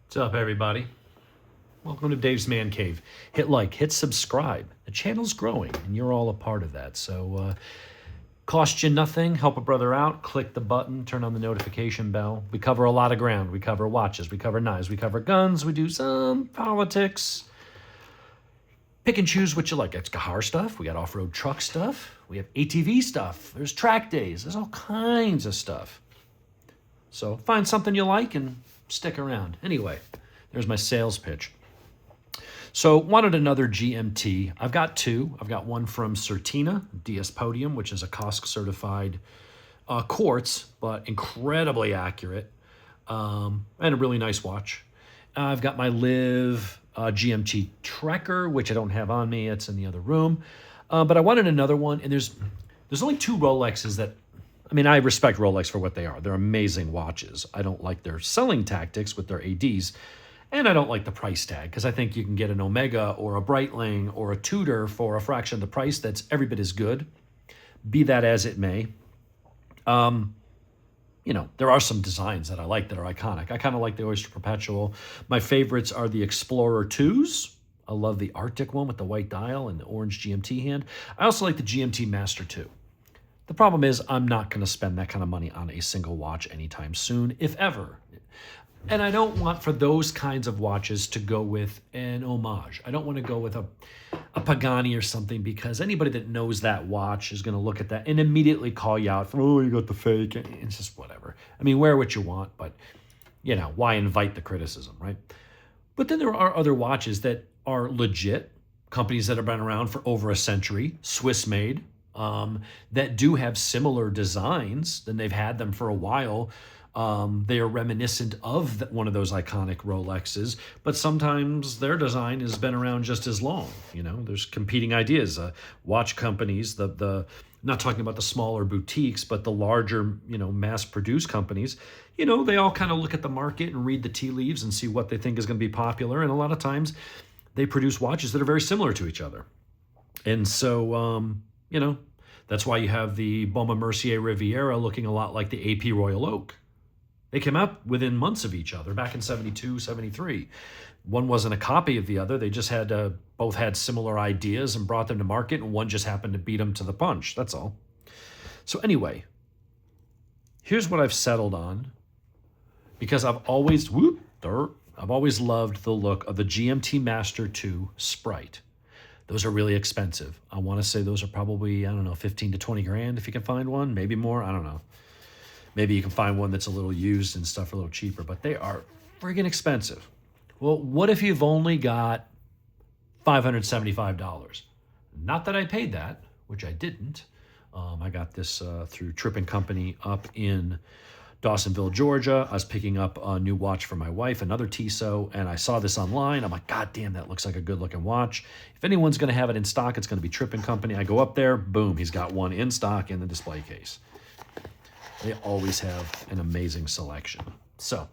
What's up, everybody? Welcome to Dave's Man Cave. Hit like, hit subscribe. The channel's growing, and you're all a part of that. So, cost you nothing. Help a brother out. Click the button. Turn on the notification bell. We cover a lot of ground. We cover watches. We cover knives. We cover guns. We do some politics. Pick and choose what you like. It's car stuff. We got off-road truck stuff. We have ATV stuff. There's track days. There's all kinds of stuff. So find something you like and stick around. Anyway, there's my sales pitch. So wanted another GMT. I've got two. I've got one from Certina, DS Podium, which is a COSC certified quartz, but incredibly accurate, and a really nice watch. I've got my Live GMT Trekker, which I don't have on me. It's in the other room. But I wanted another one, and there's only two Rolexes that, I mean, I respect Rolex for what they are. They're amazing watches. I don't like their selling tactics with their ADs, and I don't like the price tag because I think you can get an Omega or a Breitling or a Tudor for a fraction of the price that's every bit as good, be that as it may. There are some designs that I like that are iconic. I kind of like the Oyster Perpetual. My favorites are the Explorer 2s. I love the Arctic one with the white dial and the orange GMT hand. I also like the GMT Master II. The problem is I'm not going to spend that kind of money on a single watch anytime soon, if ever. And I don't want for those kinds of watches to go with an homage. I don't want to go with a Pagani or something because anybody that knows that watch is going to look at that and immediately call you out for, oh, you got the fake. It's just whatever. I mean, wear what you want, but, why invite the criticism, right? But then there are other watches that are legit, companies that have been around for over a century, Swiss-made, that do have similar designs, and they've had them for a while. They are reminiscent of one of those iconic Rolexes, but sometimes their design has been around just as long. There's competing ideas. Watch companies, the not talking about the smaller boutiques, but the larger, mass-produced companies, they all kind of look at the market and read the tea leaves and see what they think is going to be popular. And a lot of times they produce watches that are very similar to each other. And so, that's why you have the Baume Mercier Riviera looking a lot like the AP Royal Oak. They came out within months of each other back in 72, 73. One wasn't a copy of the other. They just had both had similar ideas and brought them to market, and one just happened to beat them to the punch. That's all. So anyway, here's what I've settled on, because I've always loved the look of the GMT Master II Sprite. Those are really expensive. I want to say those are probably, 15 to 20 grand if you can find one, maybe more. I don't know. Maybe you can find one that's a little used and stuff a little cheaper, but they are friggin' expensive. Well, what if you've only got $575? Not that I paid that, which I didn't. I got this through Tripp and Company up in Dawsonville, Georgia. I was picking up a new watch for my wife, another Tissot, and I saw this online. I'm like, God damn, that looks like a good-looking watch. If anyone's going to have it in stock, it's going to be Tripp and Company. I go up there, boom, he's got one in stock in the display case. They always have an amazing selection. So,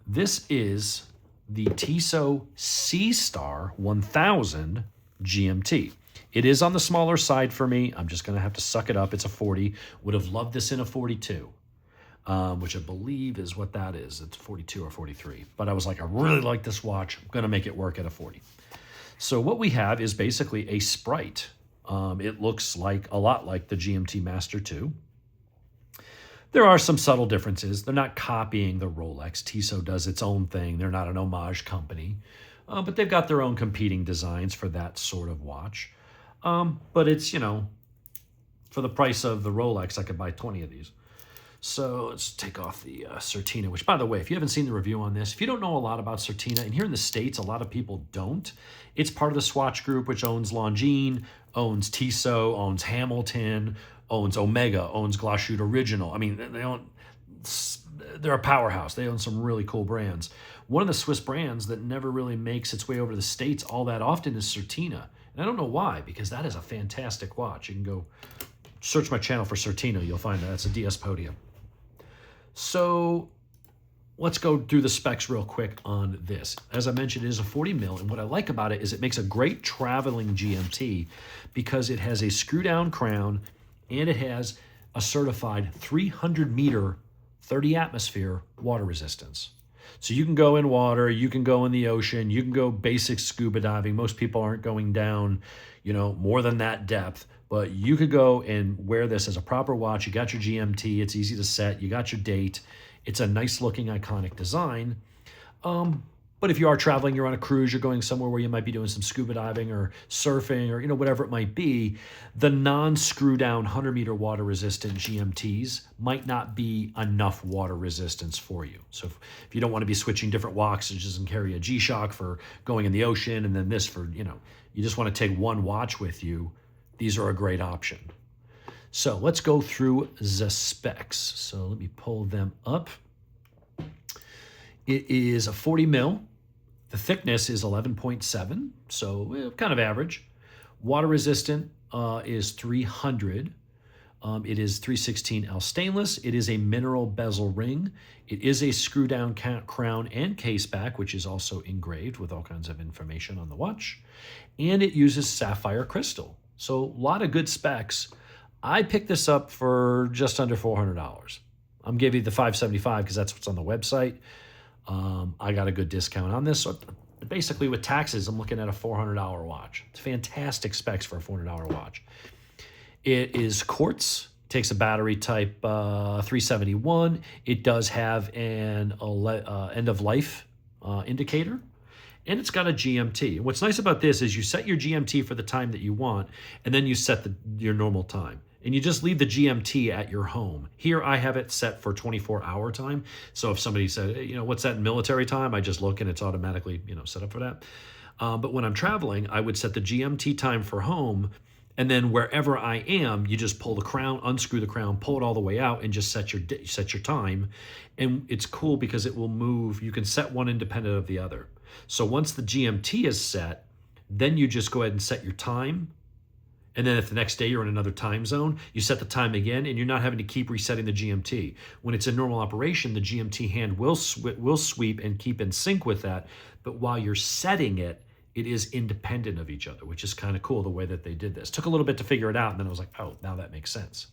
this is the Tissot Seastar 1000 GMT. It is on the smaller side for me. I'm just going to have to suck it up. It's a 40. Would have loved this in a 42. Which I believe is what that is. It's 42 or 43. But I was like, I really like this watch. I'm going to make it work at a 40. So what we have is basically a Sprite. It looks like a lot like the GMT Master II. There are some subtle differences. They're not copying the Rolex. Tissot does its own thing. They're not an homage company. But they've got their own competing designs for that sort of watch. But it's, for the price of the Rolex, I could buy 20 of these. So let's take off the Certina, which, by the way, if you haven't seen the review on this, if you don't know a lot about Certina, and here in the States, a lot of people don't, it's part of the Swatch Group, which owns Longines, owns Tissot, owns Hamilton, owns Omega, owns Glashütte Original. I mean, they're a powerhouse. They own some really cool brands. One of the Swiss brands that never really makes its way over to the States all that often is Certina. And I don't know why, because that is a fantastic watch. You can go search my channel for Certina. You'll find that. It's a DS Podium. So let's go through the specs real quick on this. As I mentioned, it is a 40 mil, and what I like about it is it makes a great traveling GMT because it has a screw-down crown and it has a certified 300 meter, 30 atmosphere water resistance. So you can go in water, you can go in the ocean, you can go basic scuba diving. Most people aren't going down, more than that depth, but you could go and wear this as a proper watch. You got your GMT, it's easy to set, you got your date. It's a nice looking iconic design. But if you are traveling, you're on a cruise, you're going somewhere where you might be doing some scuba diving or surfing or whatever it might be, the non-screw down 100-meter water resistant GMTs might not be enough water resistance for you. So if you don't want to be switching different watches and carry a G-Shock for going in the ocean and then this for, you just want to take one watch with you, these are a great option. So let's go through the specs. So let me pull them up. It is a 40 mil. The thickness is 11.7, so kind of average. Water resistant is 300. It is 316L stainless. It is a mineral bezel ring. It is a screw down crown and case back, which is also engraved with all kinds of information on the watch. And it uses sapphire crystal. So a lot of good specs. I picked this up for just under $400. I'm giving you the $575 because that's what's on the website. I got a good discount on this. So basically with taxes, I'm looking at a $400 watch. It's fantastic specs for a $400 watch. It is quartz, takes a battery type 371. It does have an end of life indicator, and it's got a GMT. What's nice about this is you set your GMT for the time that you want, and then you set your normal time. And you just leave the GMT at your home. Here I have it set for 24-hour time. So if somebody said, hey, what's that in military time? I just look and it's automatically, set up for that. But when I'm traveling, I would set the GMT time for home. And then wherever I am, you just pull the crown, unscrew the crown, pull it all the way out and just set your time. And it's cool because it will move. You can set one independent of the other. So once the GMT is set, then you just go ahead and set your time. And then if the next day you're in another time zone, you set the time again, and you're not having to keep resetting the GMT. When it's in normal operation, the GMT hand will sweep and keep in sync with that. But while you're setting it, it is independent of each other, which is kind of cool the way that they did this. Took a little bit to figure it out, and then I was like, oh, now that makes sense.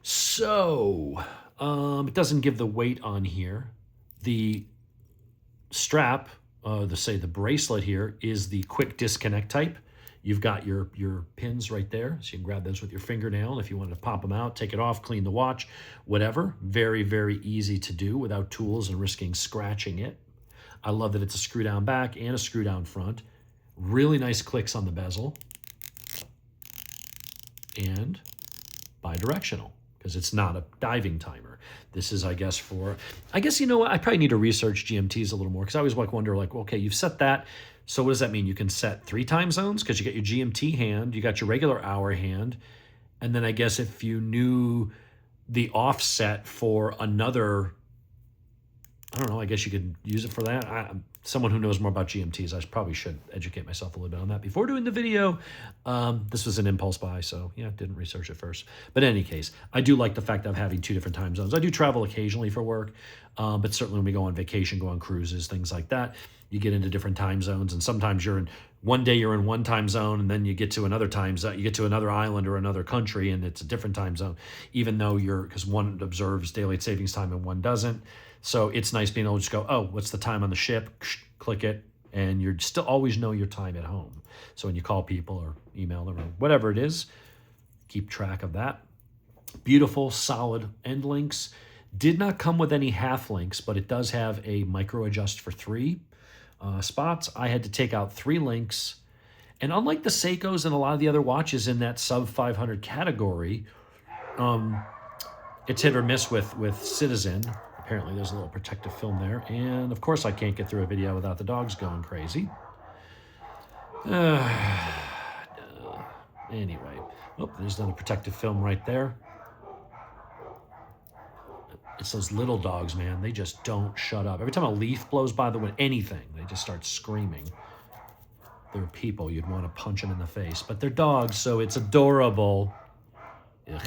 So it doesn't give the weight on here. The strap, the bracelet here, is the quick disconnect type. You've got your pins right there, so you can grab those with your fingernail. And if you wanted to pop them out, take it off, clean the watch, whatever. Very, very easy to do without tools and risking scratching it. I love that it's a screw down back and a screw down front. Really nice clicks on the bezel. And bidirectional, because it's not a diving timer. This is, I guess, I probably need to research GMTs a little more, because I always wonder, okay, you've set that. So what does that mean? You can set 3 time zones because you got your GMT hand, you got your regular hour hand, and then I guess if you knew the offset for another, I don't know, I guess you could use it for that. Someone who knows more about GMTs, I probably should educate myself a little bit on that before doing the video. This was an impulse buy, so didn't research it first. But in any case, I do like the fact of having 2 different time zones. I do travel occasionally for work, but certainly when we go on vacation, go on cruises, things like that, you get into different time zones, and sometimes one day you're in one time zone, and then you get to another time zone, you get to another island or another country, and it's a different time zone, even though because one observes daylight savings time and one doesn't. So it's nice being able to just go, oh, what's the time on the ship? Click it, and you still always know your time at home. So when you call people or email them or whatever it is, keep track of that. Beautiful, solid end links. Did not come with any half links, but it does have a micro adjust for 3 spots. I had to take out 3 links. And unlike the Seikos and a lot of the other watches in that sub 500 category, it's hit or miss with Citizen. Apparently there's a little protective film there. And of course I can't get through a video without the dogs going crazy. Anyway, there's another protective film right there. It's those little dogs, man. They just don't shut up. Every time a leaf blows by the wind, anything, they just start screaming. They're people, you'd want to punch them in the face. But they're dogs, so it's adorable. Ugh.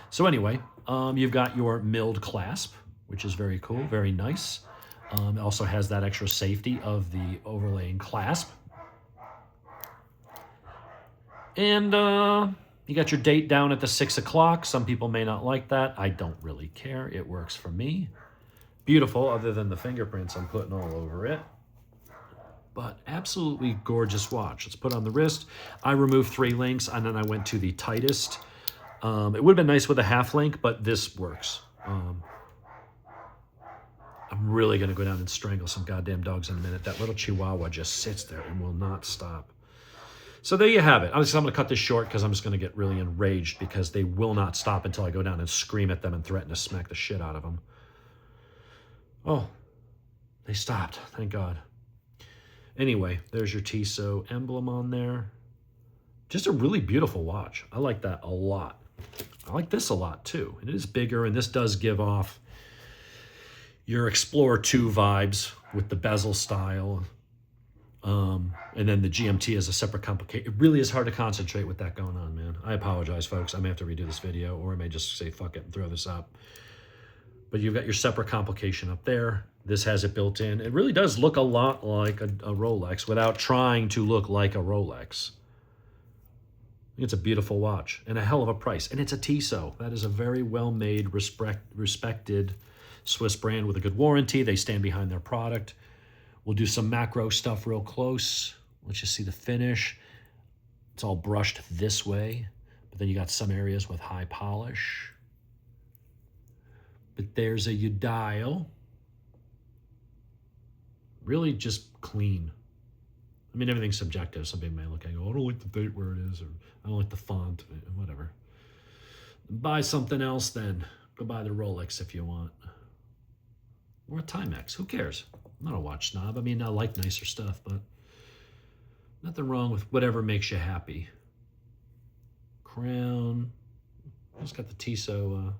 So anyway, you've got your milled clasp, which is very cool, very nice. It also has that extra safety of the overlaying clasp. And you got your date down at the 6 o'clock. Some people may not like that. I don't really care. It works for me. beautiful other than the fingerprints I'm putting all over it. But absolutely gorgeous watch. Let's put on the wrist. I removed 3 links, and then I went to the tightest. It would have been nice with a half link, but this works. I'm really going to go down and strangle some goddamn dogs in a minute. That little chihuahua just sits there and will not stop. So there you have it. I'm going to cut this short because I'm just going to get really enraged because they will not stop until I go down and scream at them and threaten to smack the shit out of them. Oh, they stopped. Thank God. Anyway, there's your Tissot emblem on there. Just a really beautiful watch. I like that a lot. I like this a lot too. It is bigger, and this does give off your Explorer 2 vibes with the bezel style. And then the GMT is a separate complication. It really is hard to concentrate with that going on, man. I apologize, folks. I may have to redo this video, or I may just say fuck it and throw this up. But you've got your separate complication up there. This has it built in. It really does look a lot like a Rolex without trying to look like a Rolex. It's a beautiful watch and a hell of a price. And it's a Tissot. That is a very well-made, respected Swiss brand with a good warranty. They stand behind their product. We'll do some macro stuff real close. Let's just see the finish. It's all brushed this way, but then you got some areas with high polish. But there's a dial. Really just clean. I mean, everything's subjective. Some people may look and go, oh, I don't like the date where it is, or I don't like the font, whatever. Buy something else then. Go buy the Rolex if you want. Or a Timex. Who cares? I'm not a watch snob. I mean, I like nicer stuff, but nothing wrong with whatever makes you happy. Crown. It's got the Tissot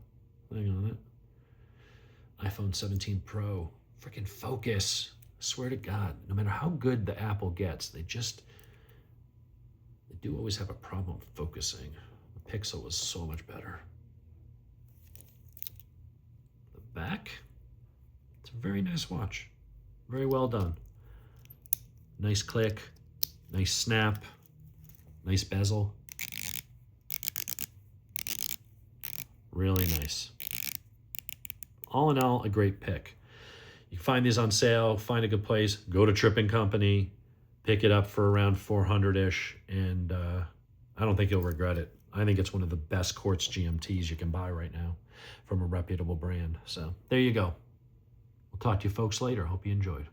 thing on it. iPhone 17 Pro. Freaking focus. I swear to God, no matter how good the Apple gets, they do always have a problem focusing. The Pixel was so much better. The back, it's a very nice watch. Very well done. Nice click, nice snap, nice bezel. Really nice. All in all, a great pick. You can find these on sale, find a good place, go to Tripp and Company, pick it up for around 400-ish, and I don't think you'll regret it. I think it's one of the best quartz GMTs you can buy right now from a reputable brand. So there you go. We'll talk to you folks later. Hope you enjoyed.